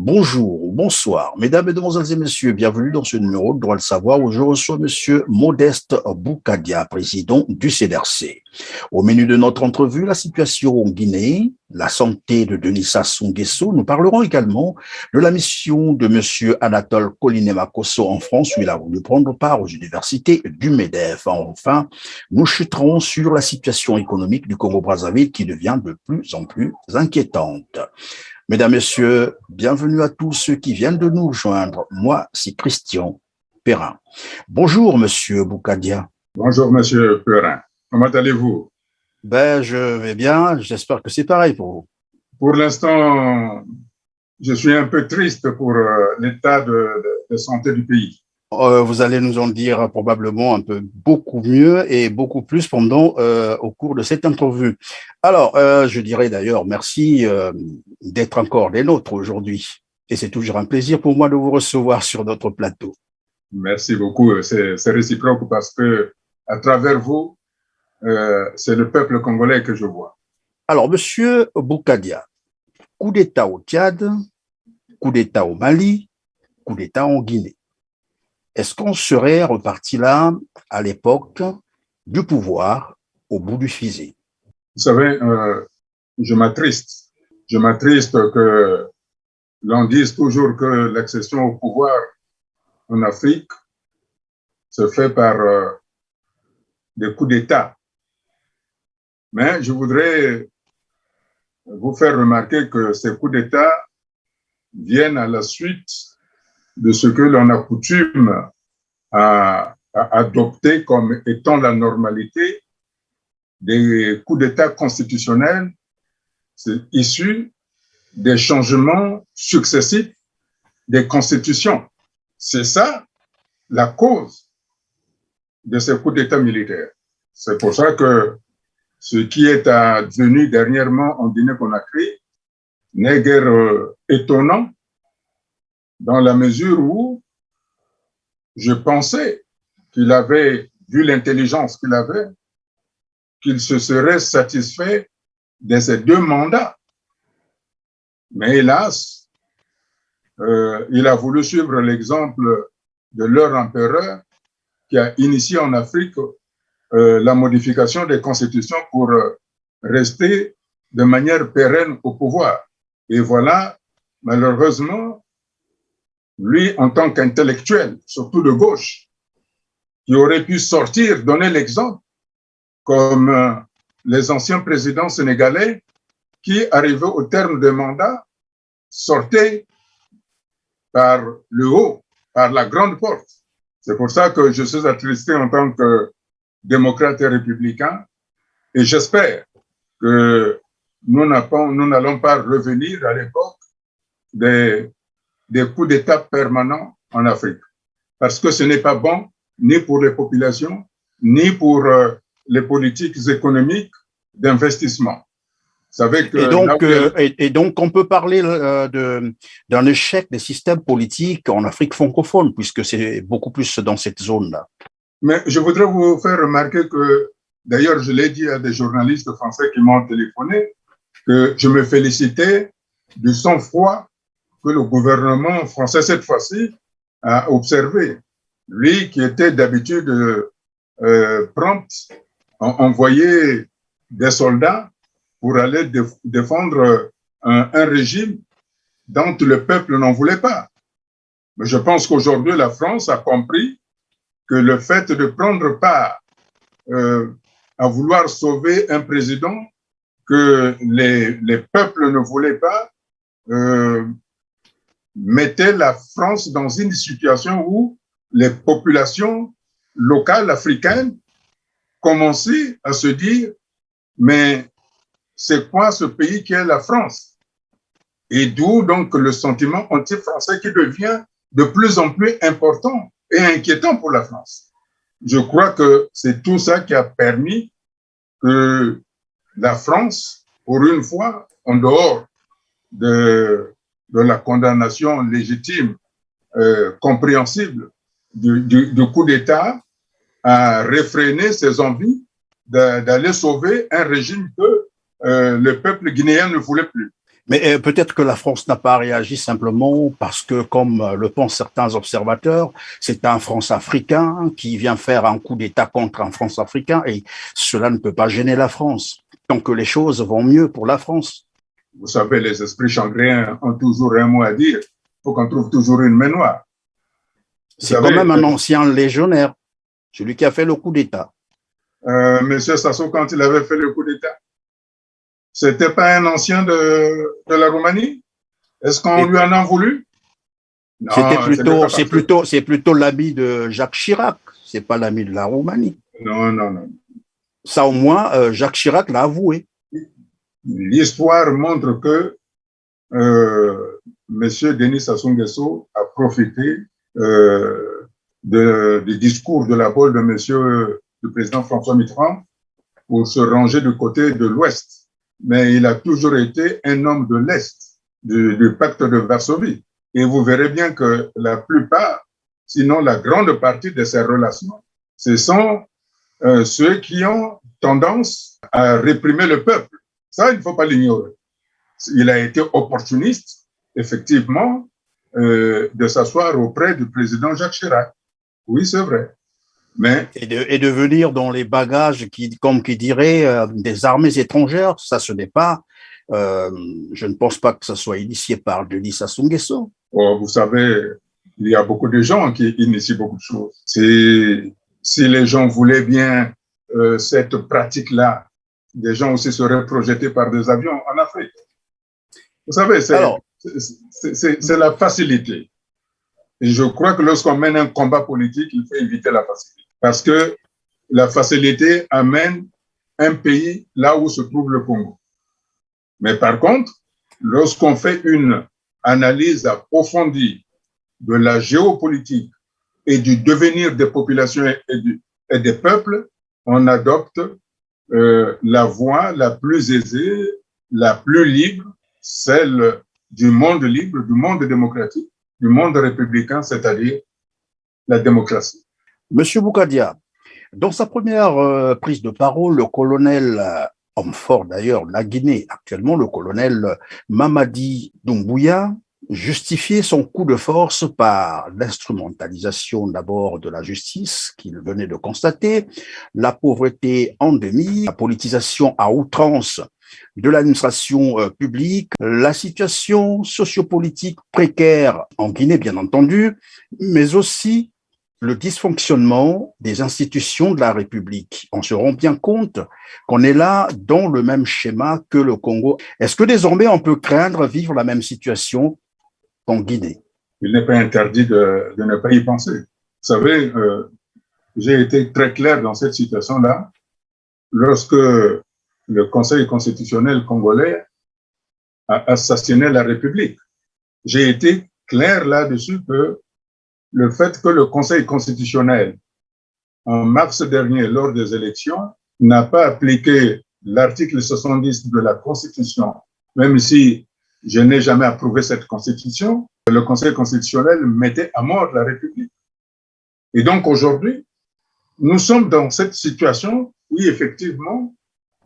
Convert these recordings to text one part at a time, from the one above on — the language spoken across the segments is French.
Bonjour ou bonsoir, mesdames, mesdemoiselles et messieurs, bienvenue dans ce numéro de Droit de savoir où je reçois monsieur Modeste Boukadia, président du CDRC. Au menu de notre entrevue, la situation en Guinée, la santé de Denis Sassou Nguesso. Nous parlerons également de la mission de monsieur Anatole Kolinema-Kosso en France où il a voulu prendre part aux universités du MEDEF. Enfin, nous chuterons sur la situation économique du Congo-Brazzaville qui devient de plus en plus inquiétante. Mesdames, Messieurs, bienvenue à tous ceux qui viennent de nous rejoindre. Moi, c'est Christian Perrin. Bonjour, Monsieur Boukadia. Bonjour, Monsieur Perrin. Comment allez-vous? Je vais bien. J'espère que c'est pareil pour vous. Pour l'instant, je suis un peu triste pour l'état de santé du pays. Vous allez nous en dire probablement un peu beaucoup mieux et beaucoup plus au cours de cette interview. Alors, je dirais d'ailleurs merci d'être encore des nôtres aujourd'hui. Et c'est toujours un plaisir pour moi de vous recevoir sur notre plateau. Merci beaucoup. C'est réciproque parce que à travers vous, c'est le peuple congolais que je vois. Alors, Monsieur Boukadia, coup d'État au Tchad, coup d'État au Mali, coup d'État en Guinée. Est-ce qu'on serait reparti là, à l'époque du pouvoir, au bout du fusil? Vous savez, je m'attriste. Je m'attriste que l'on dise toujours que l'accession au pouvoir en Afrique se fait par des coups d'État. Mais je voudrais vous faire remarquer que ces coups d'État viennent à la suite de ce que l'on a coutume à adopter comme étant la normalité des coups d'État constitutionnels issus des changements successifs des constitutions. C'est ça la cause de ces coups d'État militaires. C'est pour ça que ce qui est advenu dernièrement en Guinée-Conakry n'est guère étonnant dans la mesure où je pensais qu'il avait, vu l'intelligence qu'il avait, qu'il se serait satisfait de ces 2 mandats. Mais hélas, il a voulu suivre l'exemple de leur empereur qui a initié en Afrique la modification des constitutions pour rester de manière pérenne au pouvoir. Et voilà, malheureusement, lui, en tant qu'intellectuel, surtout de gauche, qui aurait pu sortir, donner l'exemple, comme les anciens présidents sénégalais qui, arrivés au terme des mandats, sortaient par le haut, par la grande porte. C'est pour ça que je suis attristé en tant que démocrate et républicain, et j'espère que nous n'allons pas revenir à l'époque des coups d'État permanents en Afrique. Parce que ce n'est pas bon ni pour les populations, ni pour les politiques économiques d'investissement. Vous savez que et donc, on peut parler d'un échec des systèmes politiques en Afrique francophone, puisque c'est beaucoup plus dans cette zone-là. Mais je voudrais vous faire remarquer que, d'ailleurs, je l'ai dit à des journalistes français qui m'ont téléphoné, que je me félicitais du sang-froid que le gouvernement français, cette fois-ci, a observé. Lui qui était d'habitude prompt à envoyer des soldats pour aller défendre un régime dont le peuple n'en voulait pas. Mais je pense qu'aujourd'hui, la France a compris que le fait de prendre part à vouloir sauver un président que les peuples ne voulaient pas mettait la France dans une situation où les populations locales africaines commençaient à se dire « mais c'est quoi ce pays qui est la France ?» Et d'où donc le sentiment anti-français qui devient de plus en plus important et inquiétant pour la France. Je crois que c'est tout ça qui a permis que la France, pour une fois, en dehors de la condamnation légitime, compréhensible du coup d'État, a réfréné ses envies d'aller sauver un régime que le peuple guinéen ne voulait plus. Mais peut-être que la France n'a pas réagi simplement parce que, comme le pensent certains observateurs, c'est un France-Africain qui vient faire un coup d'État contre un France-Africain et cela ne peut pas gêner la France tant que les choses vont mieux pour la France. Vous savez, les esprits chancréens ont toujours un mot à dire. Il faut qu'on trouve toujours une main noire. C'est quand même un ancien légionnaire, celui qui a fait le coup d'État. Monsieur Sassou, quand il avait fait le coup d'État, c'était pas un ancien de la Roumanie? Est-ce qu'on lui en a voulu? C'est plutôt l'ami de Jacques Chirac, c'est pas l'ami de la Roumanie. Non, non, non. Ça, au moins, Jacques Chirac l'a avoué. L'histoire montre que Monsieur Denis Sassou Nguesso a profité du discours de la bolle de Monsieur le président François Mitterrand pour se ranger du côté de l'Ouest. Mais il a toujours été un homme de l'Est, du pacte de Varsovie. Et vous verrez bien que la plupart, sinon la grande partie de ces relations, ce sont ceux qui ont tendance à réprimer le peuple. Ça, il ne faut pas l'ignorer. Il a été opportuniste, effectivement, de s'asseoir auprès du président Jacques Chirac. Oui, c'est vrai. Mais et de venir dans les bagages, comme qui dirait, des armées étrangères, ça, ce n'est pas, je ne pense pas que ça soit initié par Denis Sassou Nguesso. Oh, vous savez, il y a beaucoup de gens qui initient beaucoup de choses. Si les gens voulaient bien cette pratique-là, des gens aussi seraient projetés par des avions en Afrique. Vous savez, c'est la facilité. Et je crois que lorsqu'on mène un combat politique, il faut éviter la facilité. Parce que la facilité amène un pays là où se trouve le Congo. Mais par contre, lorsqu'on fait une analyse approfondie de la géopolitique et du devenir des populations et des peuples, on adopte la voie la plus aisée, la plus libre, celle du monde libre, du monde démocratique, du monde républicain, c'est-à-dire la démocratie. Monsieur Boukadia, dans sa première prise de parole, le colonel, homme fort d'ailleurs de la Guinée, actuellement le colonel Mamadi Doumbouya, justifiait son coup de force par l'instrumentalisation d'abord de la justice qu'il venait de constater, la pauvreté endémique, la politisation à outrance de l'administration publique, la situation sociopolitique précaire en Guinée, bien entendu, mais aussi le dysfonctionnement des institutions de la République. On se rend bien compte qu'on est là dans le même schéma que le Congo. Est-ce que désormais on peut craindre vivre la même situation qu'en Guinée? Il n'est pas interdit de ne pas y penser. Vous savez, j'ai été très clair dans cette situation-là lorsque le Conseil constitutionnel congolais a assassiné la République. J'ai été clair là-dessus que le fait que le Conseil constitutionnel, en mars dernier, lors des élections, n'a pas appliqué l'article 70 de la Constitution, même si je n'ai jamais approuvé cette Constitution, le Conseil constitutionnel mettait à mort la République. Et donc aujourd'hui, nous sommes dans cette situation où effectivement,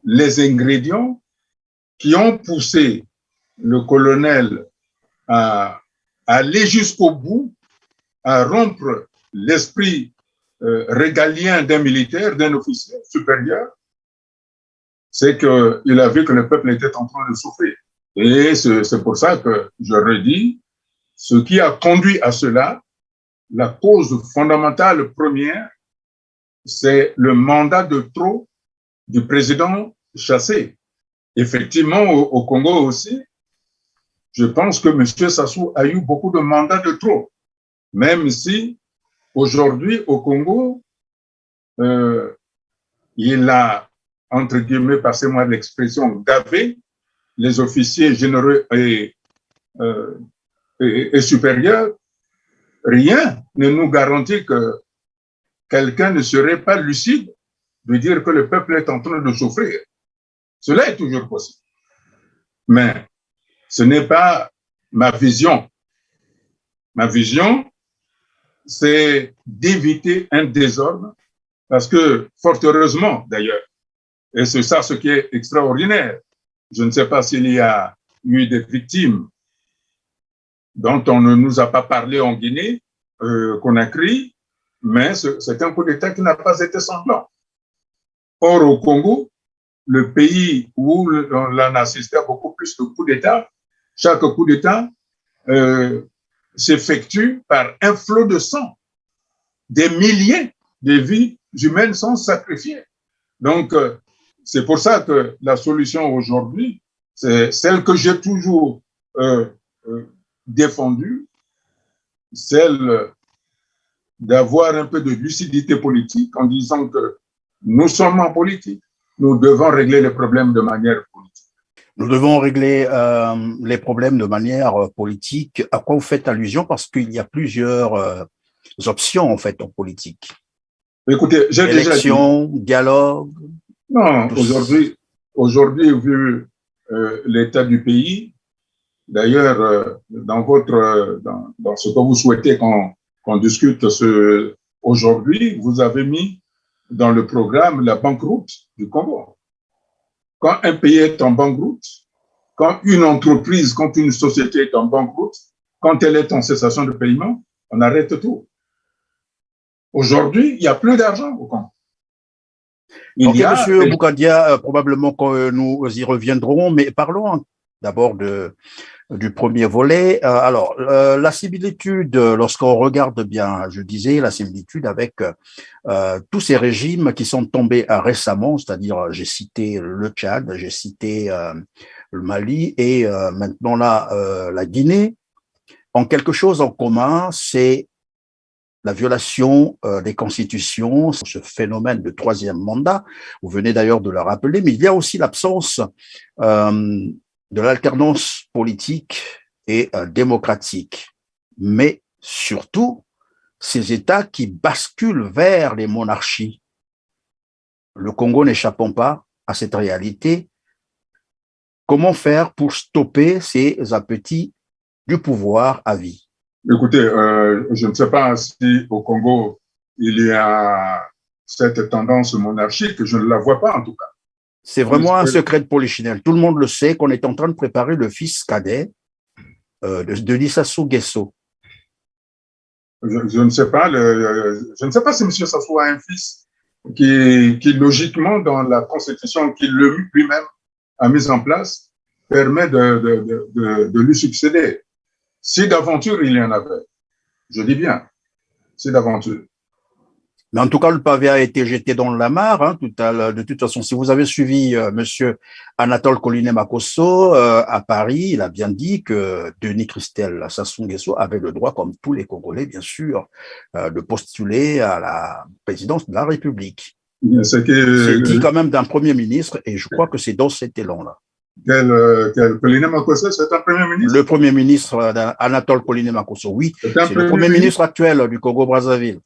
les ingrédients qui ont poussé le colonel à aller jusqu'au bout, à rompre l'esprit régalien d'un militaire, d'un officier supérieur, c'est qu'il a vu que le peuple était en train de souffrir. Et c'est pour ça que je redis, ce qui a conduit à cela, la cause fondamentale première, c'est le mandat de trop du président Chassé. Effectivement, au Congo aussi, je pense que M. Sassou a eu beaucoup de mandats de trop. Même si, aujourd'hui, au Congo, il a, entre guillemets, passez-moi l'expression, gavé les officiers généraux et supérieurs. Rien ne nous garantit que quelqu'un ne serait pas lucide de dire que le peuple est en train de souffrir. Cela est toujours possible. Mais ce n'est pas ma vision. Ma vision, c'est d'éviter un désordre, parce que, fort heureusement d'ailleurs, et c'est ça ce qui est extraordinaire, je ne sais pas s'il y a eu des victimes dont on ne nous a pas parlé en Guinée, Conakry, mais c'est un coup d'État qui n'a pas été sanglant. Or, au Congo, le pays où on a assisté à beaucoup plus de coups d'État, chaque coup d'État s'effectue par un flot de sang. Des milliers de vies humaines sont sacrifiées. Donc, c'est pour ça que la solution aujourd'hui, c'est celle que j'ai toujours défendue, celle d'avoir un peu de lucidité politique en disant que nous sommes en politique, nous devons régler les problèmes de manière politique. Nous devons régler les problèmes de manière politique. À quoi vous faites allusion? Parce qu'il y a plusieurs options en fait en politique. Écoutez, j'ai déjà dit. Élection, dialogue. Non, aujourd'hui, vu l'état du pays, d'ailleurs, dans ce que vous souhaitez qu'on discute aujourd'hui, vous avez mis dans le programme la banqueroute du Congo. Quand un pays est en banqueroute, quand une entreprise, quand une société est en banqueroute, quand elle est en cessation de paiement, on arrête tout. Aujourd'hui, il n'y a plus d'argent au Congo. Monsieur Boukadia, probablement que nous y reviendrons, mais parlons d'abord du premier volet. Alors, la similitude, lorsqu'on regarde bien, je disais, la similitude avec tous ces régimes qui sont tombés récemment, c'est-à-dire j'ai cité le Tchad, j'ai cité le Mali et maintenant là, la Guinée, ont quelque chose en commun, c'est la violation des constitutions, ce phénomène de troisième mandat. Vous venez d'ailleurs de le rappeler, mais il y a aussi l'absence de l'alternance politique et démocratique. Mais surtout, ces États qui basculent vers les monarchies. Le Congo n'échappant pas à cette réalité. Comment faire pour stopper ces appétits du pouvoir à vie? Écoutez, je ne sais pas si au Congo, il y a cette tendance monarchique, je ne la vois pas en tout cas. C'est vraiment un secret de polichinelle. Tout le monde le sait qu'on est en train de préparer le fils cadet de Sassou Nguesso. Je ne sais pas, je ne sais pas si M. Sassou a un fils qui logiquement, dans la constitution qu'il lui-même a mise en place, permet de lui succéder. Si d'aventure il y en avait, je dis bien, si d'aventure. Mais en tout cas, le pavé a été jeté dans la mare. Hein, de toute façon, si vous avez suivi Monsieur Anatole Koliné-Makosso à Paris, il a bien dit que Denis Christel Sassou Nguesso avait le droit, comme tous les Congolais, bien sûr, de postuler à la présidence de la République. C'est dit quand même d'un Premier ministre, et je crois que c'est dans cet élan-là. Quel Koliné-Makosso, c'est un Premier ministre? Le Premier ministre Anatole Koliné-Makosso, oui. C'est le Premier ministre actuel du Congo-Brazzaville.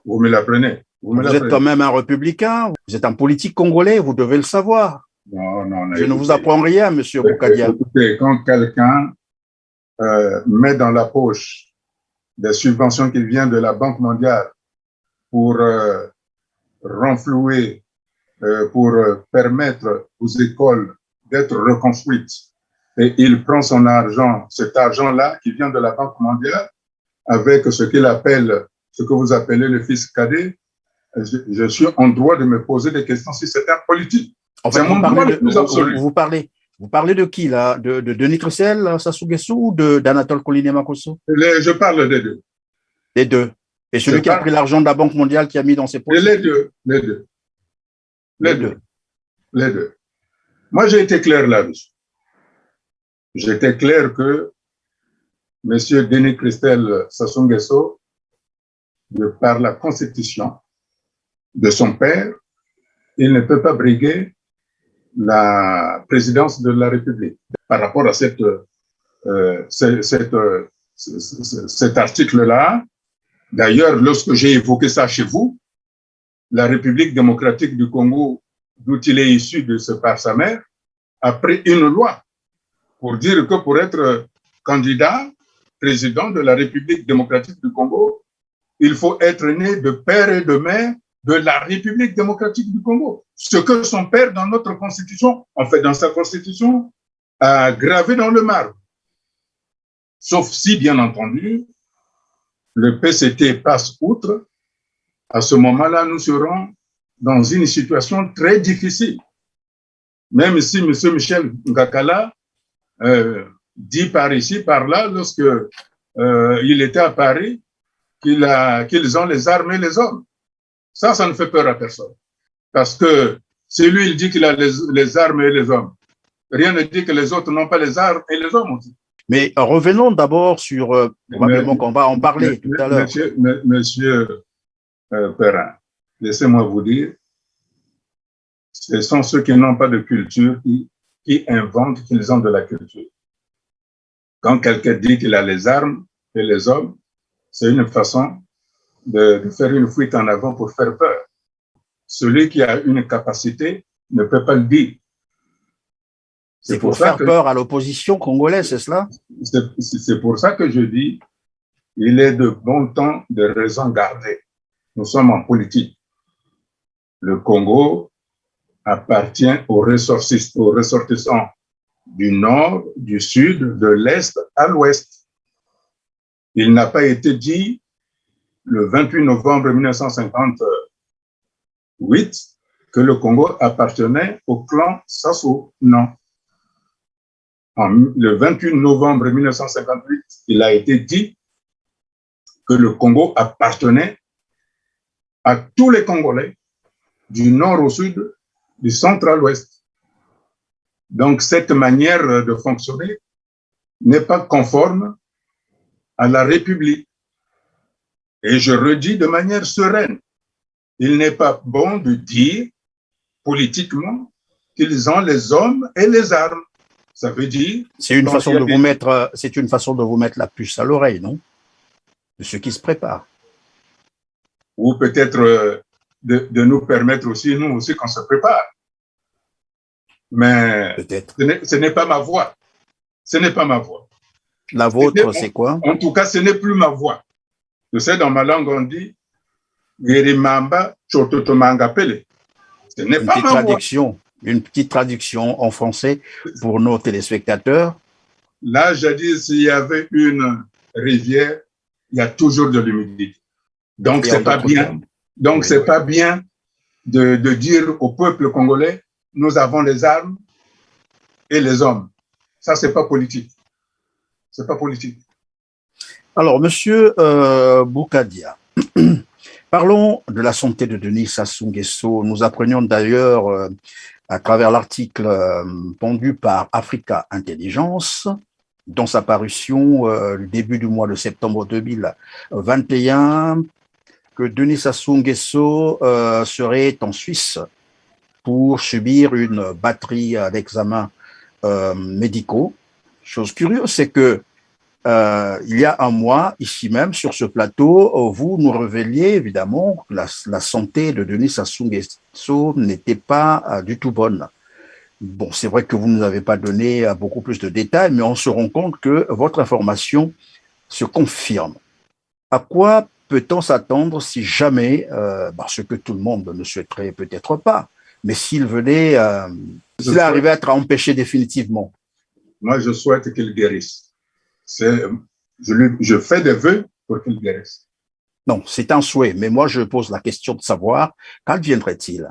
Vous me l'apprenez. Vous êtes quand même un républicain, vous êtes un politique congolais, vous devez le savoir. Non, je ne vous apprends rien, monsieur Boukadia. Écoutez, quand quelqu'un met dans la poche des subventions qui viennent de la Banque mondiale pour renflouer, pour permettre aux écoles d'être reconstruites, et il prend son argent, cet argent-là qui vient de la Banque mondiale, avec ce qu'il appelle, ce que vous appelez le fils cadet, je suis en droit de me poser des questions si c'est un politique. En fait, vous parlez de qui là? De Denis Christel Sassou Nguesso ou d'Anatole Koliné-Makosso? Je parle des deux. Les deux. Et celui qui a pris l'argent de la Banque mondiale qui a mis dans ses poches? Les deux. Moi, j'ai été clair là-dessus. J'étais clair que M. Denis Christel Sassou Nguesso, de par la constitution de son père, il ne peut pas briguer la présidence de la République. Par rapport à cet article-là, d'ailleurs, lorsque j'ai évoqué ça chez vous, la République démocratique du Congo, d'où il est issu par sa mère, a pris une loi pour dire que pour être candidat président de la République démocratique du Congo, il faut être né de père et de mère de la République démocratique du Congo. Ce que son père, dans notre constitution, en fait, dans sa constitution, à graver dans le marbre. Sauf si, bien entendu, le PCT passe outre. À ce moment-là, nous serons dans une situation très difficile. Même si M. Michel Ngakala dit par ici, par là, lorsque il était à Paris, qu'ils ont les armes et les hommes. Ça ne fait peur à personne. Parce que si lui, il dit qu'il a les armes et les hommes, rien ne dit que les autres n'ont pas les armes et les hommes aussi. Mais revenons d'abord sur, probablement qu'on va en parler tout à l'heure. Monsieur Perrin, laissez-moi vous dire, ce sont ceux qui n'ont pas de culture qui inventent qu'ils ont de la culture. Quand quelqu'un dit qu'il a les armes et les hommes, c'est une façon de faire une fuite en avant pour faire peur. Celui qui a une capacité ne peut pas le dire. C'est pour faire peur à l'opposition congolaise, c'est cela? C'est pour ça que je dis, il est de bon temps de raison garder. Nous sommes en politique. Le Congo appartient aux ressortissants du nord, du sud, de l'est à l'ouest. Il n'a pas été dit le 28 novembre 1958 que le Congo appartenait au clan Sassou. Non. Le 28 novembre 1958, il a été dit que le Congo appartenait à tous les Congolais, du nord au sud, du centre à l'ouest. Donc, cette manière de fonctionner n'est pas conforme à la République. Et je redis de manière sereine, il n'est pas bon de dire politiquement qu'ils ont les hommes et les armes. Ça veut dire... C'est une façon de vous mettre la puce à l'oreille, non? De ce qui se prépare. Ou peut-être de nous permettre aussi, nous aussi, qu'on se prépare. Mais ce n'est pas ma voix. Ce n'est pas ma voix. La vôtre, c'est quoi? En tout cas, ce n'est plus ma voix. Tu sais, dans ma langue, on dit Gerimamba Chototomanga Pele. Ce n'est pas ma voix. Une petite traduction en français pour nos téléspectateurs. Là, jadis, il y avait une rivière, il y a toujours de l'humidité. Donc, c'est pas bien. Donc, c'est pas bien de dire au peuple congolais, nous avons les armes et les hommes. Ça, c'est pas politique. C'est pas politique. Alors, Monsieur Boukadia, parlons de la santé de Denis Sassou Nguesso. Nous apprenions d'ailleurs à travers l'article pondu par Africa Intelligence, dans sa parution le début du mois de septembre 2021, que Denis Sassou Nguesso serait en Suisse pour subir une batterie d'examens médicaux. Chose curieuse, c'est que il y a un mois, ici même, sur ce plateau, vous nous révéliez évidemment que la santé de Denis Sassou Nguesso n'était pas du tout bonne. Bon, c'est vrai que vous ne nous avez pas donné beaucoup plus de détails, mais on se rend compte que votre information se confirme. À quoi peut-on s'attendre si jamais, ce que tout le monde ne souhaiterait peut-être pas, mais s'il venait, s'il arrivait à être empêché définitivement? Moi, je souhaite qu'il guérisse. Je fais des vœux pour qu'il guérisse. Non, c'est un souhait, mais moi je pose la question de savoir quand viendrait-il?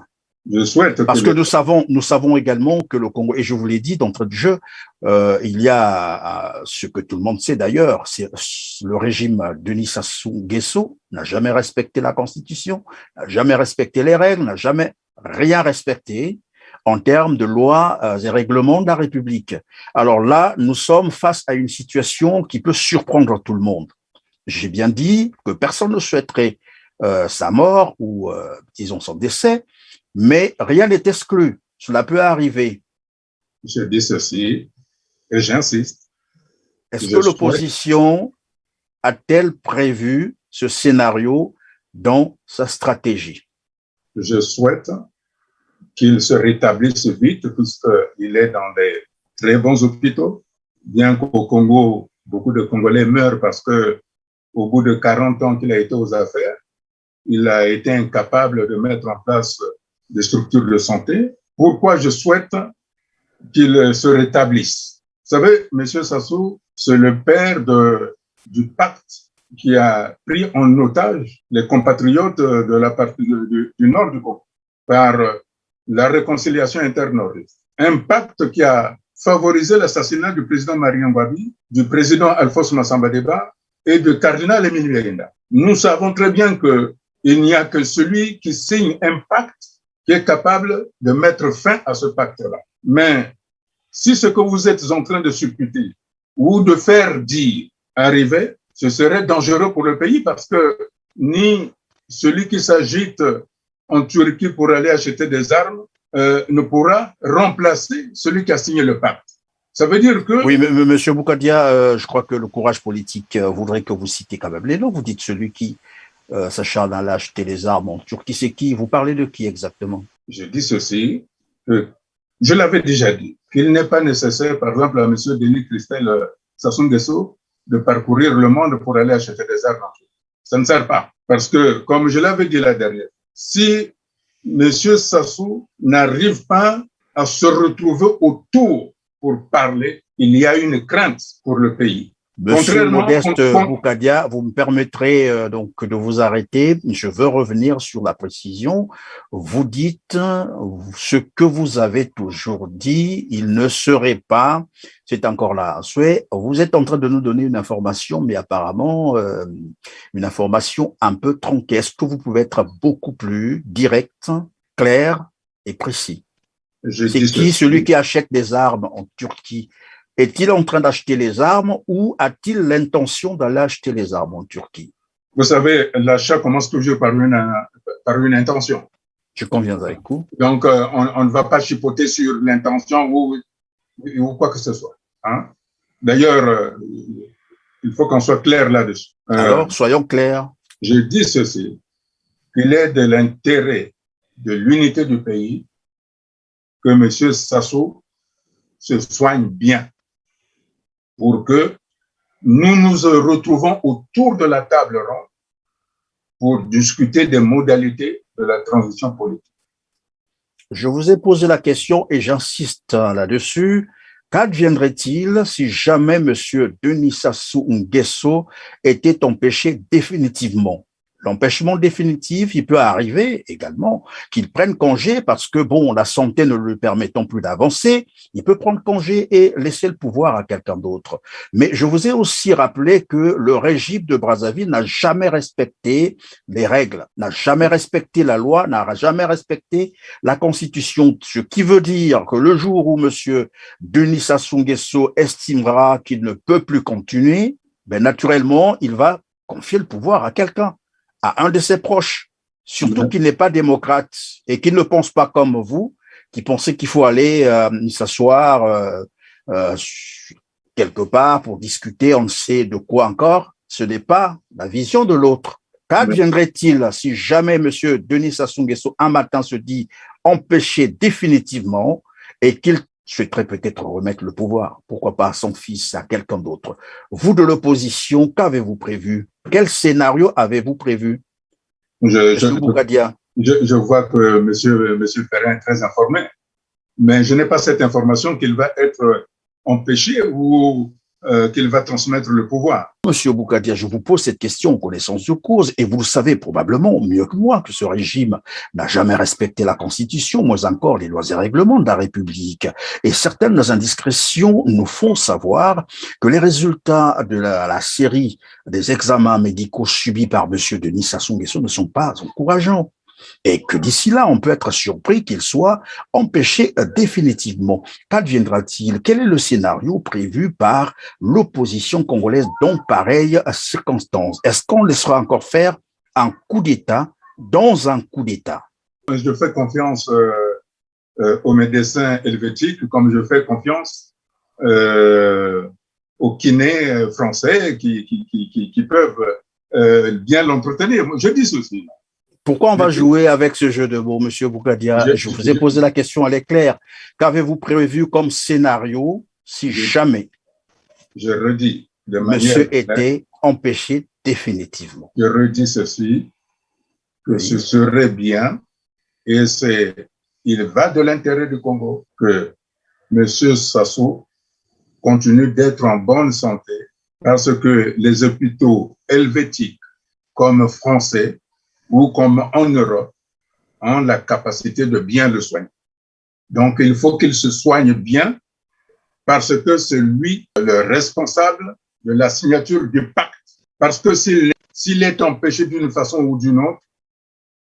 Je souhaite. Parce que nous savons également que le Congo, et je vous l'ai dit d'entrée de jeu, il y a ce que tout le monde sait d'ailleurs, c'est le régime Denis Sassou Nguesso n'a jamais respecté la Constitution, n'a jamais respecté les règles, n'a jamais rien respecté en termes de lois et règlements de la République. Alors là, nous sommes face à une situation qui peut surprendre tout le monde. J'ai bien dit que personne ne souhaiterait sa mort ou, disons, son décès, mais rien n'est exclu. Cela peut arriver. Je dis ceci et j'insiste. Est-ce que l'opposition a-t-elle prévu ce scénario dans sa stratégie? Je souhaite qu'il se rétablisse vite, puisqu'il est dans des très bons hôpitaux, bien qu'au Congo, beaucoup de Congolais meurent parce que au bout de 40 ans qu'il a été aux affaires, il a été incapable de mettre en place des structures de santé. Pourquoi je souhaite qu'il se rétablisse? savez, M. Sassou, c'est le père du pacte qui a pris en otage les compatriotes de la partie du nord du Congo par la réconciliation interne-nordiste. Un pacte qui a favorisé l'assassinat du président Marien Ngouabi, du président Alphonse Massamba Deba et du cardinal Émile Biaïna. Nous savons très bien qu'il n'y a que celui qui signe un pacte qui est capable de mettre fin à ce pacte-là. Mais si ce que vous êtes en train de supputer ou de faire dire arrivait, ce serait dangereux pour le pays parce que ni celui qui s'agite en Turquie pour aller acheter des armes ne pourra remplacer celui qui a signé le pacte. Ça veut dire que... Oui, mais M. Boukadia, je crois que le courage politique voudrait que vous citiez quand même les noms. Vous dites celui qui s'acharne à acheter les armes en Turquie. C'est qui? Vous parlez de qui exactement? Je dis ceci, je l'avais déjà dit, qu'il n'est pas nécessaire, par exemple, à M. Denis Christel Sassou Nguesso, de parcourir le monde pour aller acheter des armes en Turquie. Ça ne sert pas. Parce que, comme je l'avais dit là derrière, si M. Sassou n'arrive pas à se retrouver autour pour parler, il y a une crainte pour le pays. Monsieur Modeste Boukadia, vous me permettrez donc de vous arrêter. Je veux revenir sur la précision. Vous dites ce que vous avez toujours dit. Il ne serait pas, c'est encore là un souhait. Vous êtes en train de nous donner une information, mais apparemment une information un peu tronquée. Est-ce que vous pouvez être beaucoup plus direct, clair et précis? C'est qui celui qui achète des armes en Turquie? Est-il en train d'acheter les armes ou a-t-il l'intention d'aller acheter les armes en Turquie? Vous savez, l'achat commence toujours par une intention. Je conviens avec vous. Donc, on ne va pas chipoter sur l'intention ou quoi que ce soit. Hein? D'ailleurs, il faut qu'on soit clair là-dessus. Alors, soyons clairs. Je dis ceci, qu'il est de l'intérêt de l'unité du pays que M. Sassou se soigne bien, pour que nous nous retrouvons autour de la table ronde pour discuter des modalités de la transition politique. Je vous ai posé la question et j'insiste là-dessus. Qu'adviendrait-il si jamais M. Denis Sassou Nguesso était empêché définitivement? L'empêchement définitif, il peut arriver également qu'il prenne congé parce que, bon, la santé ne lui permettant plus d'avancer, il peut prendre congé et laisser le pouvoir à quelqu'un d'autre. Mais je vous ai aussi rappelé que le régime de Brazzaville n'a jamais respecté les règles, n'a jamais respecté la loi, n'a jamais respecté la Constitution. Ce qui veut dire que le jour où M. Denis Sassou Nguesso estimera qu'il ne peut plus continuer, ben naturellement, il va confier le pouvoir à quelqu'un, à un de ses proches, surtout qu'il n'est pas démocrate et qu'il ne pense pas comme vous, qui pensez qu'il faut aller s'asseoir quelque part pour discuter, on ne sait de quoi encore. Ce n'est pas la vision de l'autre. Qu'adviendrait-il si jamais M. Denis Sassou Nguesso un matin se dit empêché définitivement et qu'il souhaiterait peut-être remettre le pouvoir, pourquoi pas à son fils, à quelqu'un d'autre? Vous de l'opposition, qu'avez-vous prévu? Quel scénario avez-vous prévu? Je vois que M. Perrin est très informé, mais je n'ai pas cette information qu'il va être empêché ou qu'il va transmettre le pouvoir. Monsieur Boukadia, je vous pose cette question en connaissance de cause et vous le savez probablement mieux que moi que ce régime n'a jamais respecté la Constitution, moins encore les lois et règlements de la République. Et certaines indiscrétions nous font savoir que les résultats de la série des examens médicaux subis par monsieur Denis Sassou Nguesso ne sont pas encourageants. Et que d'ici là, on peut être surpris qu'il soit empêché définitivement. Qu'adviendra-t-il? Quel est le scénario prévu par l'opposition congolaise dans pareille circonstance? Est-ce qu'on laissera encore faire un coup d'État dans un coup d'État? Je fais confiance aux médecins helvétiques, comme je fais confiance aux kinés français qui peuvent bien l'entretenir. Je dis ceci. Pourquoi on va jouer avec ce jeu de mots, M. Boukadia? Je vous ai posé la question, elle est claire. Qu'avez-vous prévu comme scénario si jamais je redis de monsieur était empêché définitivement? Je redis ceci, que ce serait bien, et il va de l'intérêt du Congo, que M. Sassou continue d'être en bonne santé parce que les hôpitaux helvétiques comme français ou comme en Europe ont la capacité de bien le soigner. Donc, il faut qu'il se soigne bien parce que c'est lui le responsable de la signature du pacte. Parce que s'il est empêché d'une façon ou d'une autre,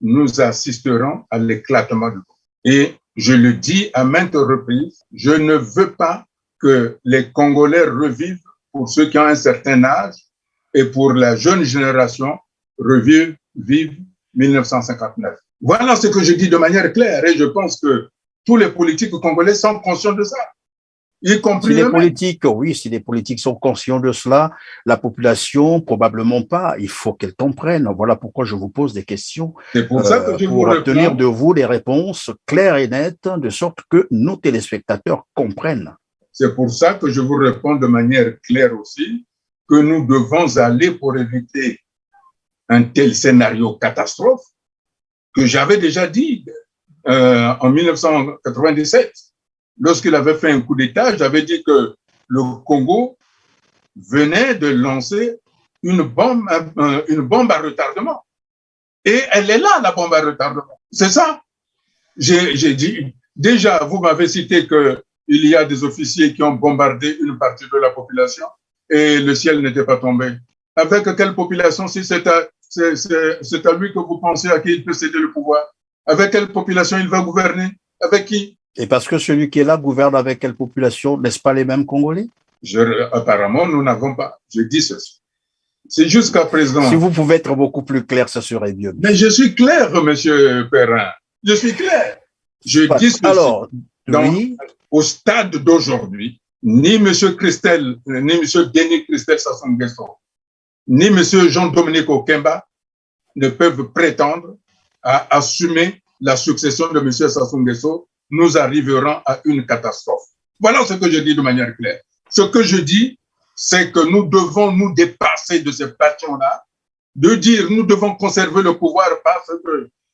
nous assisterons à l'éclatement du Congo. Et je le dis à maintes reprises, je ne veux pas que les Congolais revivent, pour ceux qui ont un certain âge, et pour la jeune génération, vivent 1959. Voilà ce que je dis de manière claire, et je pense que tous les politiques congolais sont conscients de ça. Y compris si les politiques, oui, si les politiques sont conscients de cela, la population, probablement pas. Il faut qu'elle comprenne. Voilà pourquoi je vous pose des questions. C'est pour ça que je pour obtenir de vous des réponses claires et nettes, de sorte que nos téléspectateurs comprennent. C'est pour ça que je vous réponds de manière claire aussi, que nous devons aller pour éviter un tel scénario catastrophe que j'avais déjà dit en 1997. Lorsqu'il avait fait un coup d'État, j'avais dit que le Congo venait de lancer une bombe à retardement. Et elle est là, la bombe à retardement. C'est ça. J'ai dit, déjà, vous m'avez cité qu'il y a des officiers qui ont bombardé une partie de la population et le ciel n'était pas tombé. Avec quelle population, si c'est à lui que vous pensez à qui il peut céder le pouvoir? Avec quelle population il va gouverner? Avec qui? Et parce que celui qui est là gouverne avec quelle population? N'est-ce pas les mêmes Congolais? Apparemment, nous n'avons pas. Je dis ceci. C'est jusqu'à présent. Si vous pouvez être beaucoup plus clair, ça serait mieux. Mais je suis clair, monsieur Perrin. Je suis clair. Je dis ceci. Alors, oui. Au stade d'aujourd'hui, ni monsieur Denis Christelle Sassou Nguesso, ni monsieur Jean-Dominique Okemba ne peuvent prétendre à assumer la succession de monsieur Sassou Nguesso. Nous arriverons à une catastrophe. Voilà ce que je dis de manière claire. Ce que je dis, c'est que nous devons nous dépasser de ces passions-là, de dire nous devons conserver le pouvoir parce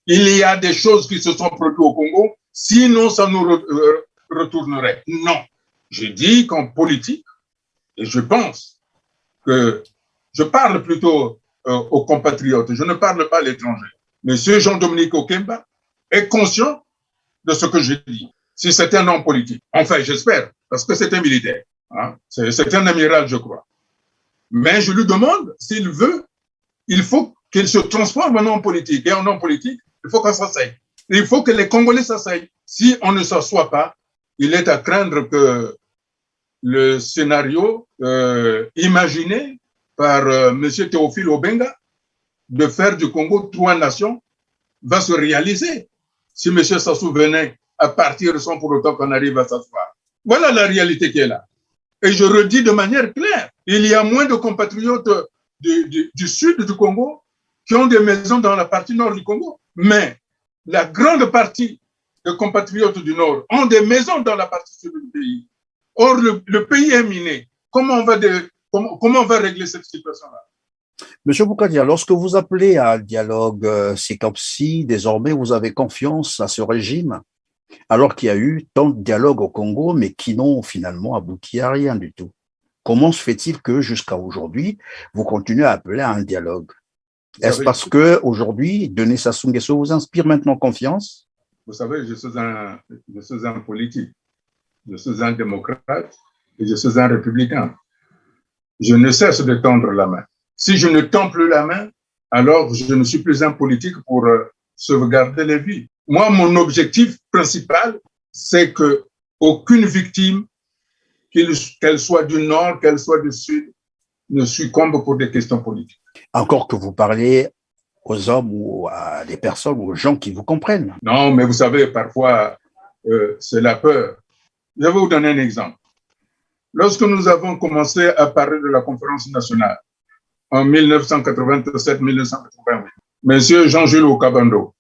qu'il y a des choses qui se sont produites au Congo, sinon ça nous retournerait. Non. Je dis qu'en politique, et je pense que je parle plutôt aux compatriotes, je ne parle pas à l'étranger. Monsieur Jean-Dominique Okemba est conscient de ce que je dis. Si c'est un homme politique, enfin j'espère, parce que c'est un militaire, hein? C'est un amiral, je crois. Mais je lui demande, s'il veut, il faut qu'il se transforme en homme politique. Et en homme politique, il faut qu'on s'asseye. Il faut que les Congolais s'asseyent. Si on ne s'assoit pas, il est à craindre que le scénario imaginé par M. Théophile Obenga de faire du Congo 3 nations va se réaliser. Si M. Sassou venait à partir sans pour autant qu'on arrive à s'asseoir. Voilà la réalité qui est là. Et je redis de manière claire, il y a moins de compatriotes du sud du Congo qui ont des maisons dans la partie nord du Congo. Mais la grande partie des compatriotes du nord ont des maisons dans la partie sud du pays. Or, le pays est miné. Comment on va régler cette situation-là? Monsieur Boukadia, lorsque vous appelez à un dialogue, c'est comme si désormais vous avez confiance à ce régime, alors qu'il y a eu tant de dialogues au Congo, mais qui n'ont finalement abouti à rien du tout. Comment se fait-il que jusqu'à aujourd'hui, vous continuez à appeler à un dialogue? Est-ce parce que aujourd'hui, Denis Sassou Nguesso vous inspire maintenant confiance? Vous savez, je suis un politique, je suis un démocrate et je suis un républicain. Je ne cesse de tendre la main. Si je ne tends plus la main, alors je ne suis plus un politique pour sauvegarder les vies. Moi, mon objectif principal, c'est que aucune victime, qu'elle soit du nord, qu'elle soit du sud, ne succombe pour des questions politiques. Encore que vous parlez aux hommes ou à des personnes ou aux gens qui vous comprennent. Non, mais vous savez, parfois, c'est la peur. Je vais vous donner un exemple. Lorsque nous avons commencé à parler de la conférence nationale, en 1987-1988, Monsieur Jean-Jules Okabando,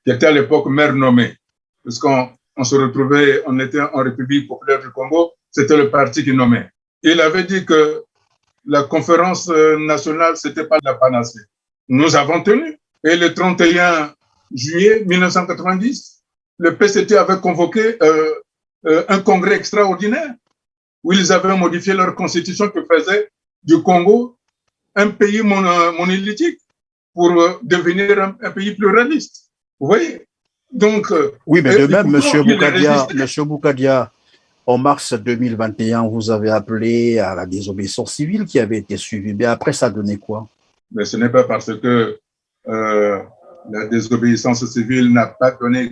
qui était à l'époque maire nommé, puisqu'on se retrouvait, on était en République populaire du Congo, c'était le parti qui nommait. Il avait dit que la conférence nationale, c'était pas la panacée. Nous avons tenu. Et le 31 juillet 1990, le PCT avait convoqué un congrès extraordinaire où ils avaient modifié leur constitution qui faisait du Congo un pays monolithique pour devenir un pays pluraliste. Vous voyez? Donc, oui, mais de même, Monsieur Boukadia, en mars 2021, vous avez appelé à la désobéissance civile qui avait été suivie. Mais après, ça donnait quoi? Mais ce n'est pas parce que la désobéissance civile n'a pas donné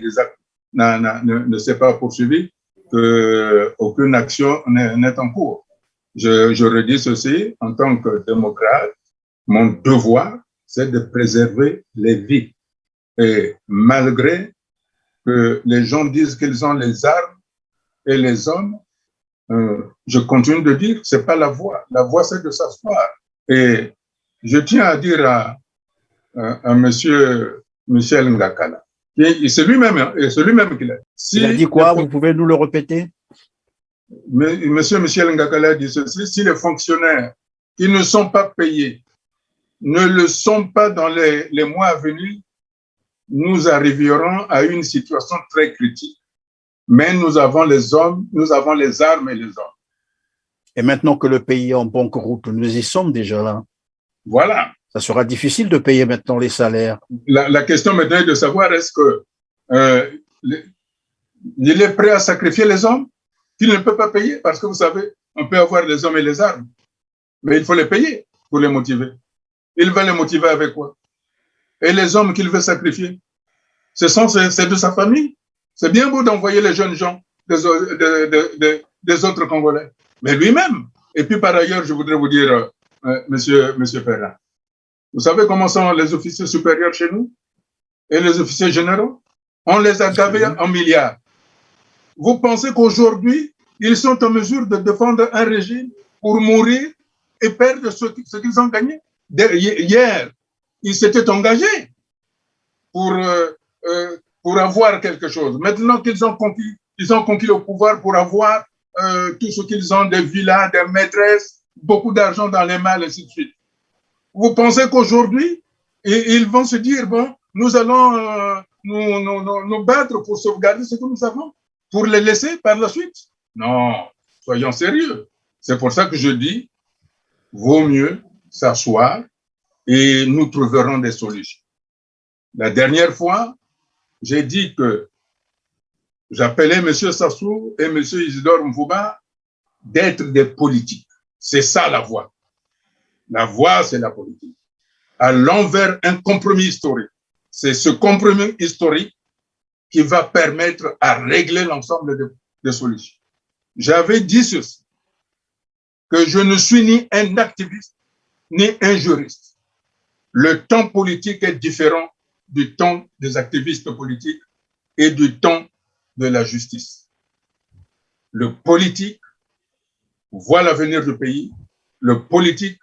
ne s'est pas poursuivie qu'aucune action n'est en cours. Je redis ceci, en tant que démocrate, mon devoir, c'est de préserver les vies. Et malgré que les gens disent qu'ils ont les armes et les hommes, je continue de dire que ce n'est pas la voie. La voie, c'est de s'asseoir. Et je tiens à dire à monsieur Michel Ngakala, c'est lui-même qui l'a dit. Il a dit quoi? Vous pouvez nous le répéter? Monsieur Michel Ngakala dit ceci: si les fonctionnaires qui ne sont pas payés ne le sont pas dans les mois à venir, nous arriverons à une situation très critique. Mais nous avons les hommes, nous avons les armes et les hommes. Et maintenant que le pays est en bonne route, nous y sommes déjà là. Voilà. Ça sera difficile de payer maintenant les salaires. La question maintenant est de savoir est-ce que il est prêt à sacrifier les hommes qu'il ne peut pas payer, parce que vous savez, on peut avoir les hommes et les armes, mais il faut les payer pour les motiver. Il va les motiver avec quoi? Et les hommes qu'il veut sacrifier, c'est de sa famille. C'est bien beau d'envoyer les jeunes gens des autres Congolais, mais lui-même. Et puis par ailleurs, je voudrais vous dire, monsieur Perrin, vous savez comment sont les officiers supérieurs chez nous et les officiers généraux? On les a gavés en milliards. Vous pensez qu'aujourd'hui, ils sont en mesure de défendre un régime pour mourir et perdre ce qu'ils ont gagné? Hier, ils s'étaient engagés pour avoir quelque chose. Maintenant qu'ils ont conquis le pouvoir pour avoir tout ce qu'ils ont, des villas, des maîtresses, beaucoup d'argent dans les mains, et ainsi de suite. Vous pensez qu'aujourd'hui, ils vont se dire, bon, nous allons nous battre pour sauvegarder ce que nous avons, pour les laisser par la suite? Non, soyons sérieux. C'est pour ça que je dis, vaut mieux s'asseoir et nous trouverons des solutions. La dernière fois, j'ai dit que j'appelais M. Sassou et M. Isidore Mvouba d'être des politiques. C'est ça la voie. La voie, c'est la politique. Allons vers un compromis historique. C'est ce compromis historique qui va permettre à régler l'ensemble des solutions. J'avais dit ceci, que je ne suis ni un activiste, ni un juriste. Le temps politique est différent du temps des activistes politiques et du temps de la justice. Le politique voit l'avenir du pays, le politique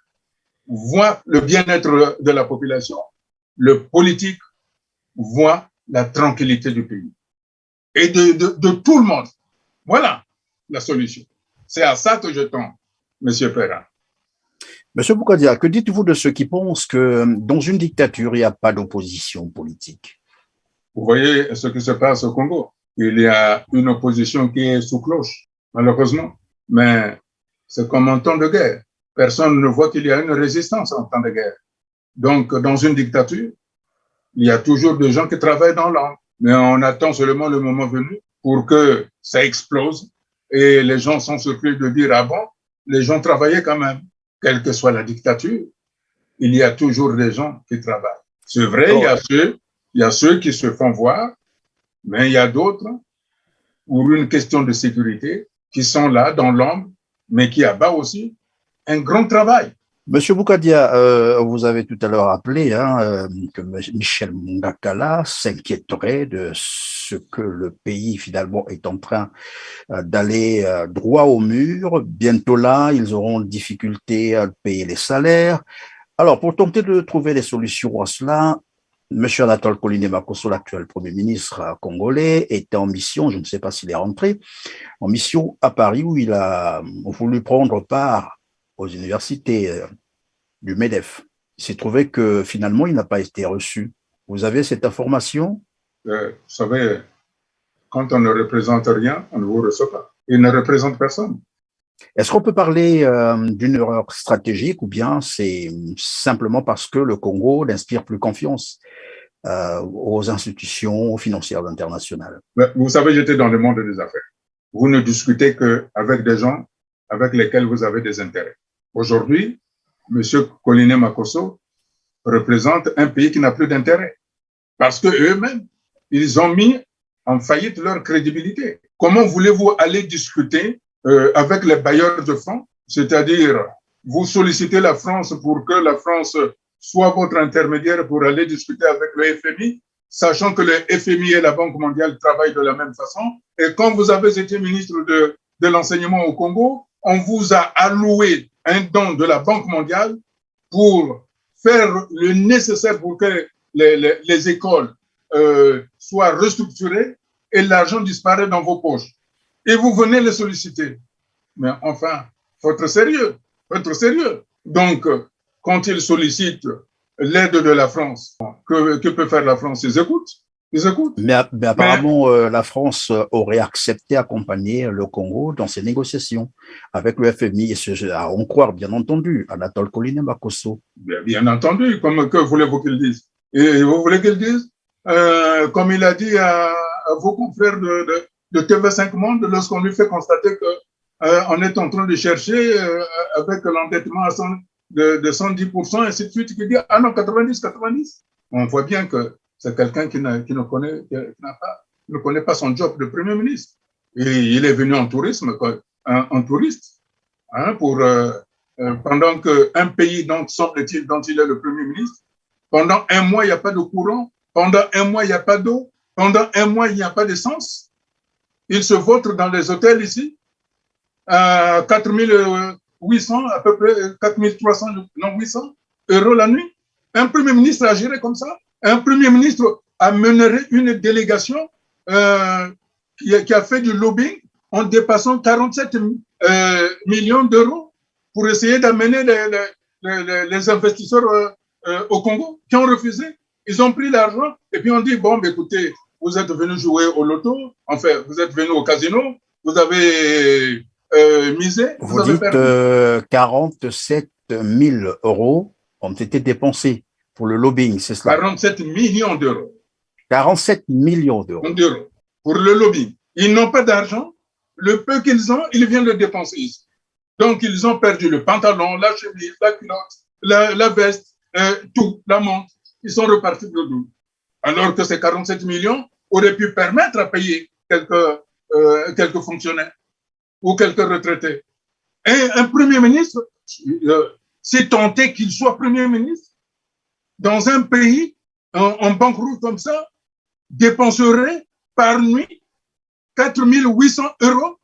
voit le bien-être de la population, le politique voit la tranquillité du pays et de tout le monde. Voilà la solution. C'est à ça que je tends, M. Perrin. Monsieur Boukadia, que dites-vous de ceux qui pensent que dans une dictature, il n'y a pas d'opposition politique? Vous voyez ce qui se passe au Congo. Il y a une opposition qui est sous cloche, malheureusement. Mais c'est comme en temps de guerre. Personne ne voit qu'il y a une résistance en temps de guerre. Donc, dans une dictature, il y a toujours des gens qui travaillent dans l'ombre. Mais on attend seulement le moment venu pour que ça explose. Et les gens sont surpris de dire, ah bon, les gens travaillaient quand même. Quelle que soit la dictature, il y a toujours des gens qui travaillent. C'est vrai, il y a ceux qui se font voir, mais il y a d'autres, pour une question de sécurité, qui sont là dans l'ombre, mais qui abattent aussi un grand travail. Monsieur Boukadia, vous avez tout à l'heure appelé que Michel Ngakala s'inquiéterait de ce que le pays finalement est en train d'aller droit au mur. Bientôt là, ils auront difficulté à payer les salaires. Alors, pour tenter de trouver des solutions à cela, Monsieur Anatole Koliné-Makosso, l'actuel Premier ministre congolais, était en mission, je ne sais pas s'il est rentré, en mission à Paris où il a voulu prendre part aux universités du MEDEF. Il s'est trouvé que finalement, il n'a pas été reçu. Vous avez cette information? Vous savez, quand on ne représente rien, on ne vous reçoit pas. Il ne représente personne. Est-ce qu'on peut parler d'une erreur stratégique ou bien c'est simplement parce que le Congo n'inspire plus confiance aux institutions financières internationales? Vous savez, j'étais dans le monde des affaires. Vous ne discutez qu'avec des gens avec lesquels vous avez des intérêts. Aujourd'hui, M. Colline Makosso représente un pays qui n'a plus d'intérêt parce qu'eux-mêmes, ils ont mis en faillite leur crédibilité. Comment voulez-vous aller discuter avec les bailleurs de fonds, c'est-à-dire vous sollicitez la France pour que la France soit votre intermédiaire pour aller discuter avec le FMI, sachant que le FMI et la Banque mondiale travaillent de la même façon. Et quand vous avez été ministre de l'enseignement au Congo, on vous a alloué un don de la Banque mondiale pour faire le nécessaire pour que les écoles soient restructurées et l'argent disparaît dans vos poches. Et vous venez les solliciter. Mais enfin, faut être sérieux. Faut être sérieux. Donc, quand ils sollicitent l'aide de la France, que peut faire la France? Ils écoutent. Ils écoutent. Mais apparemment, la France aurait accepté d'accompagner le Congo dans ces négociations avec le FMI. Et à en croire, bien entendu, Anatole Colline Makosso. Bien entendu. Que voulez-vous qu'ils disent? Et vous voulez qu'ils disent, comme il a dit à vos confrères de TV5 Monde, lorsqu'on lui fait constater qu'on est en train de chercher avec l'endettement de 110%, et ainsi de suite, qui dit, ah non, 90. On voit bien que c'est quelqu'un qui ne connaît pas son job de Premier ministre. Et il est venu en tourisme, en touriste, hein, pendant qu'un pays, donc, semble-t-il, dont il est le Premier ministre, pendant un mois, il n'y a pas de courant, pendant un mois, il n'y a pas d'eau, pendant un mois, il n'y a pas d'essence. Il se vautre dans les hôtels ici, à 4800, à peu près 4300, non 800 euros la nuit. Un Premier ministre a géré comme ça. Un Premier ministre a mené une délégation qui a fait du lobbying en dépassant 47 millions d'euros pour essayer d'amener les investisseurs au Congo, qui ont refusé. Ils ont pris l'argent et puis on dit, bon, écoutez, vous êtes venus jouer au loto, enfin, vous êtes venus au casino, vous avez misé. Vous dites 47 000 euros ont été dépensés pour le lobbying, c'est cela? 47 millions d'euros. 47 millions d'euros. Pour le lobbying. Ils n'ont pas d'argent. Le peu qu'ils ont, ils viennent le dépenser ici. Donc, ils ont perdu le pantalon, la chemise, la culotte, la veste, tout, la montre. Ils sont repartis de l'eau. Alors que ces 47 millions auraient pu permettre à payer quelques fonctionnaires ou quelques retraités. Et un Premier ministre, c'est tenté qu'il soit Premier ministre, dans un pays en banqueroute comme ça, dépenserait par nuit 4 800 euros.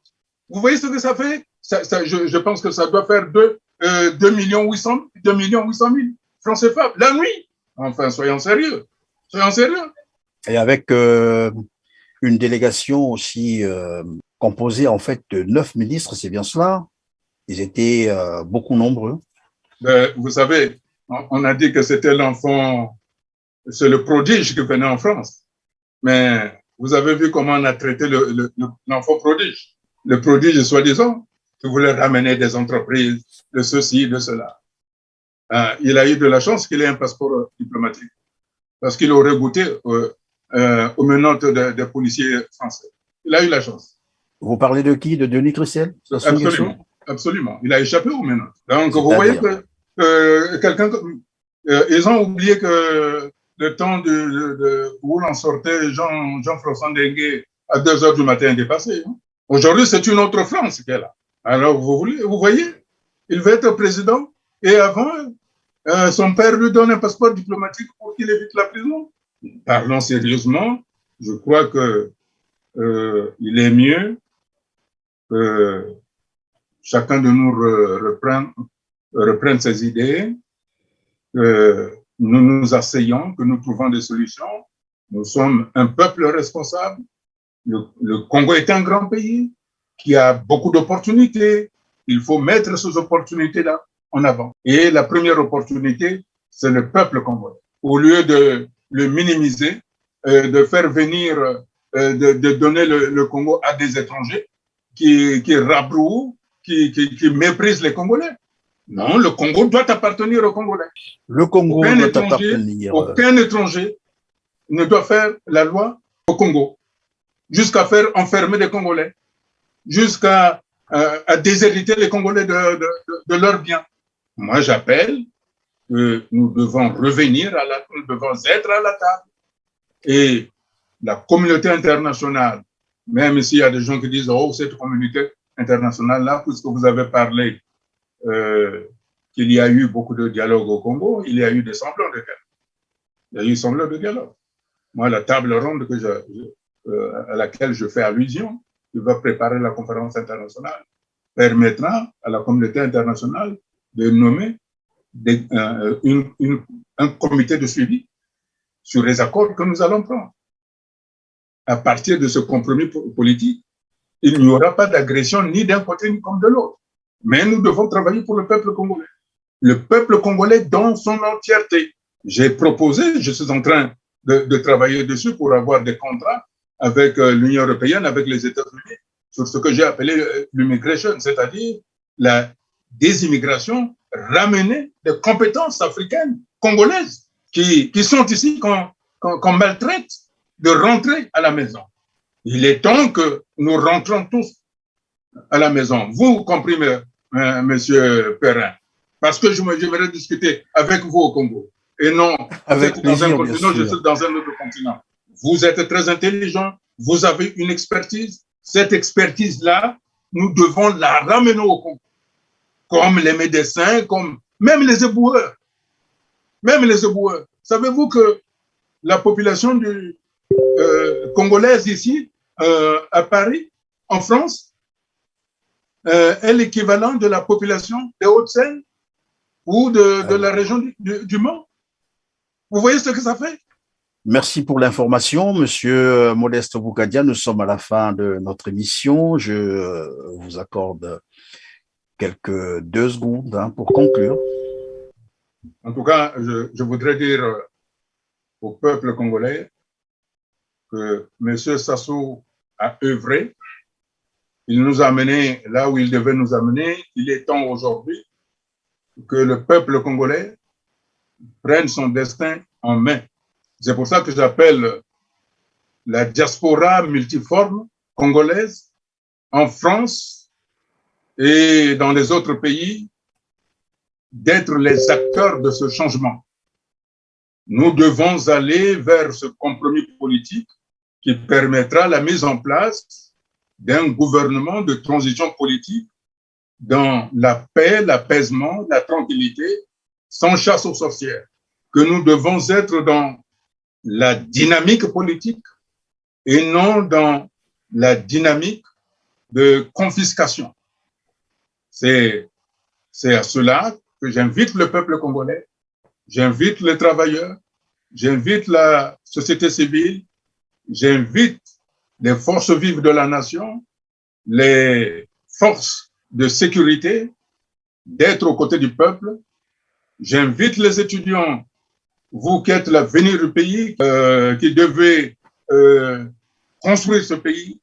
Vous voyez ce que ça fait? Je pense que ça doit faire 2 800 000 francs CFA la nuit. Enfin, soyons sérieux. Soyons sérieux. Et avec une délégation aussi composée en fait de 9 ministres, c'est bien cela? Ils étaient beaucoup nombreux. Vous savez, on a dit que c'était l'enfant, c'est le prodige qui venait en France. Mais vous avez vu comment on a traité l'enfant prodige. Le prodige, soi-disant, qui voulait ramener des entreprises, de ceci, de cela. Il a eu de la chance qu'il ait un passeport diplomatique. Parce qu'il aurait goûté aux menottes des policiers français. Il a eu la chance. Vous parlez de qui? De Denis Christel? Absolument. Absolument. Il a échappé aux menottes. Donc, vous voyez que quelqu'un... ils ont oublié que le temps où l'on sortait Jean-François Ndengue à 2 heures du matin est dépassé. Hein. Aujourd'hui, c'est une autre France qui est là. Alors, vous voyez, il veut être président et avant, son père lui donne un passeport diplomatique pour qu'il évite la prison. Parlons sérieusement, je crois que il est mieux que chacun de nous reprenne ses idées, que nous nous asseyons, que nous trouvons des solutions. Nous sommes un peuple responsable. Le Congo est un grand pays qui a beaucoup d'opportunités. Il faut mettre ces opportunités-là en avant. Et la première opportunité, c'est le peuple congolais. Au lieu de le minimiser, de faire venir, de donner le Congo à des étrangers qui rabrouent qui méprisent les Congolais. Non, le Congo doit appartenir aux Congolais. Le Congo doit appartenir. Aucun étranger ne doit faire la loi au Congo, jusqu'à faire enfermer les Congolais, jusqu'à déshériter les Congolais de leurs biens. Moi, j'appelle que nous devons revenir nous devons être à la table. Et la communauté internationale, même s'il y a des gens qui disent, oh, cette communauté internationale-là, puisque vous avez parlé qu'il y a eu beaucoup de dialogue au Congo, il y a eu des semblants de dialogue. Il y a eu semblants de dialogue. Moi, la table ronde à laquelle je fais allusion, qui va préparer la conférence internationale, permettra à la communauté internationale de nommer un comité de suivi sur les accords que nous allons prendre. À partir de ce compromis politique, il n'y aura pas d'agression ni d'un côté ni comme de l'autre. Mais nous devons travailler pour le peuple congolais. Le peuple congolais dans son entièreté. J'ai proposé, je suis en train de travailler dessus pour avoir des contrats avec l'Union européenne, avec les États-Unis, sur ce que j'ai appelé l'immigration, c'est-à-dire la désimmigration, ramener des compétences africaines, congolaises, qui sont ici, qu'on maltraite, de rentrer à la maison. Il est temps que nous rentrons tous à la maison, vous compris, monsieur Perrin, parce que j'aimerais discuter avec vous au Congo, et non avec dans un continent, je suis dans un autre continent. Vous êtes très intelligent, vous avez une expertise, cette expertise-là, nous devons la ramener au Congo, comme les médecins, comme même les éboueurs. Même les éboueurs. Savez-vous que la population congolaise ici, à Paris, en France, est l'équivalent de la population des Hauts-de-Seine ou de la région du Mans? Vous voyez ce que ça fait? Merci pour l'information, Monsieur Modeste Boukadia. Nous sommes à la fin de notre émission. Je vous accorde quelques 2 secondes pour conclure. En tout cas, je voudrais dire au peuple congolais que M. Sassou a œuvré. Il nous a amenés là où il devait nous amener. Il est temps aujourd'hui que le peuple congolais prenne son destin en main. C'est pour ça que j'appelle la diaspora multiforme congolaise en France et dans les autres pays d'être les acteurs de ce changement. Nous devons aller vers ce compromis politique qui permettra la mise en place d'un gouvernement de transition politique dans la paix, l'apaisement, la tranquillité, sans chasse aux sorcières. Que nous devons être dans la dynamique politique et non dans la dynamique de confiscation. C'est à cela que j'invite le peuple congolais, j'invite les travailleurs, j'invite la société civile, j'invite les forces vives de la nation, les forces de sécurité d'être aux côtés du peuple. J'invite les étudiants, vous qui êtes l'avenir du pays, qui devez construire ce pays,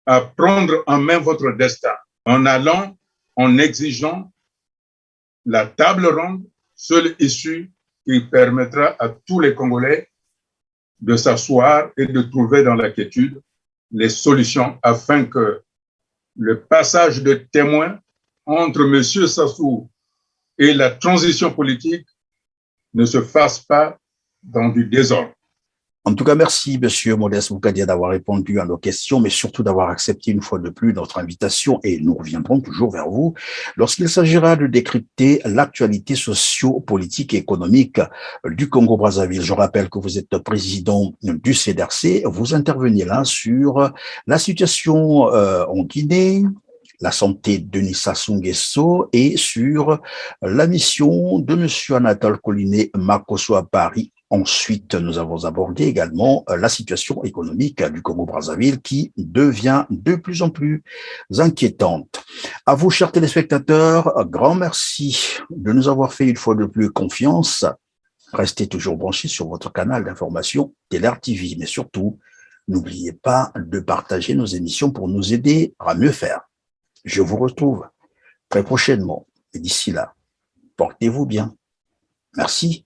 à prendre en main votre destin en allant, en exigeant la table ronde, seule issue qui permettra à tous les Congolais de s'asseoir et de trouver dans la quiétude les solutions afin que le passage de témoin entre M. Sassou et la transition politique ne se fasse pas dans du désordre. En tout cas, merci, Monsieur Modeste Boukadia, d'avoir répondu à nos questions, mais surtout d'avoir accepté une fois de plus notre invitation, et nous reviendrons toujours vers vous lorsqu'il s'agira de décrypter l'actualité socio-politique et économique du Congo-Brazzaville. Je rappelle que vous êtes président du CDRC, vous intervenez là sur la situation en Guinée, la santé de Denis Sassou Nguesso et sur la mission de Monsieur Anatole Coliné Makosso à Paris. Ensuite, nous avons abordé également la situation économique du Congo-Brazzaville qui devient de plus en plus inquiétante. À vous, chers téléspectateurs, grand merci de nous avoir fait une fois de plus confiance. Restez toujours branchés sur votre canal d'information TELAR TV, mais surtout, n'oubliez pas de partager nos émissions pour nous aider à mieux faire. Je vous retrouve très prochainement. Et d'ici là, portez-vous bien. Merci.